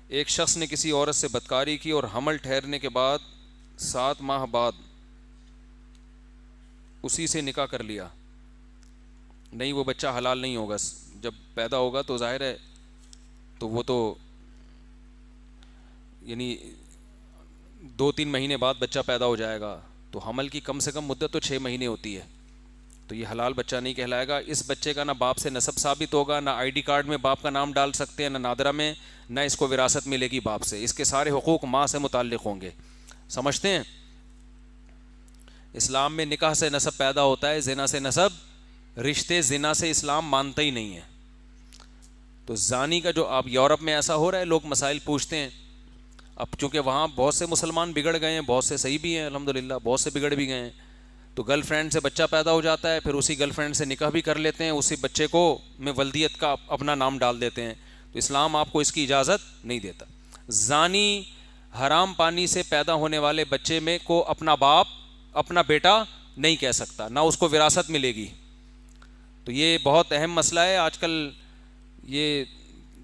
ایک شخص نے کسی عورت سے بدکاری کی اور حمل ٹھہرنے کے بعد 7 ماہ بعد اسی سے نکاح کر لیا. نہیں، وہ بچہ حلال نہیں ہوگا. جب پیدا ہوگا تو ظاہر ہے تو وہ تو یعنی 2-3 مہینے بعد بچہ پیدا ہو جائے گا، تو حمل کی کم سے کم مدت تو 6 مہینے ہوتی ہے، تو یہ حلال بچہ نہیں کہلائے گا. اس بچے کا نہ باپ سے نسب ثابت ہوگا، نہ آئی ڈی کارڈ میں باپ کا نام ڈال سکتے ہیں، نہ نادرہ میں، نہ اس کو وراثت ملے گی باپ سے. اس کے سارے حقوق ماں سے متعلق ہوں گے. سمجھتے ہیں؟ اسلام میں نکاح سے نسب پیدا ہوتا ہے، زنا سے نسب، رشتے زنا سے اسلام مانتا ہی نہیں ہے. تو زانی کا جو اب یورپ میں ایسا ہو رہا ہے، لوگ مسائل پوچھتے ہیں. اب چونکہ وہاں بہت سے مسلمان بگڑ گئے ہیں، بہت سے صحیح بھی ہیں الحمدللہ، بہت سے بگڑ بھی گئے ہیں. تو گرل فرینڈ سے بچہ پیدا ہو جاتا ہے، پھر اسی گرل فرینڈ سے نکاح بھی کر لیتے ہیں، اسی بچے کو میں ولدیت کا اپنا نام ڈال دیتے ہیں. تو اسلام آپ کو اس کی اجازت نہیں دیتا. زانی حرام پانی سے پیدا ہونے والے بچے میں کو اپنا باپ، اپنا بیٹا نہیں کہہ سکتا، نہ اس کو وراثت ملے گی. تو یہ بہت اہم مسئلہ ہے. آج کل یہ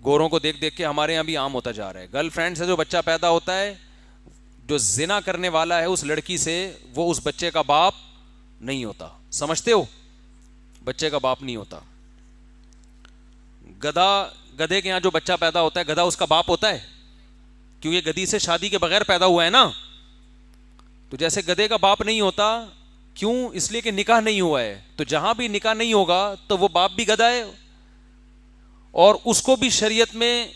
گوروں کو دیکھ دیکھ کے ہمارے یہاں بھی عام ہوتا جا رہا ہے. گرل فرینڈ سے جو بچہ پیدا ہوتا ہے، جو زنا کرنے والا ہے اس لڑکی سے، وہ اس بچے کا باپ نہیں ہوتا. سمجھتے ہو؟ بچے کا باپ نہیں ہوتا. گدھے کے یہاں جو بچہ پیدا ہوتا ہے، گدھا اس کا باپ ہوتا ہے؟ کیونکہ گدھی سے شادی کے بغیر پیدا ہوا ہے نا. تو جیسے گدھے کا باپ نہیں ہوتا، کیوں؟ اس لیے کہ نکاح نہیں ہوا ہے. تو جہاں بھی نکاح نہیں ہوگا تو وہ باپ بھی گدھا ہے، اور اس کو بھی شریعت میں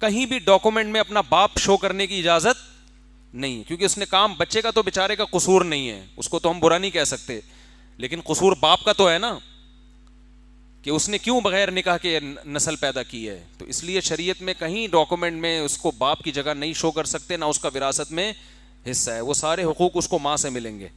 کہیں بھی ڈاکومنٹ میں اپنا باپ شو کرنے کی اجازت نہیں، کیونکہ اس نے کام، بچے کا تو بیچارے کا قصور نہیں ہے، اس کو تو ہم برا نہیں کہہ سکتے، لیکن قصور باپ کا تو ہے نا، کہ اس نے کیوں بغیر نکاح کے نسل پیدا کی ہے. تو اس لیے شریعت میں کہیں ڈاکومنٹ میں اس کو باپ کی جگہ نہیں شو کر سکتے، نہ اس کا وراثت میں حصہ ہے. وہ سارے حقوق اس کو ماں سے ملیں گے.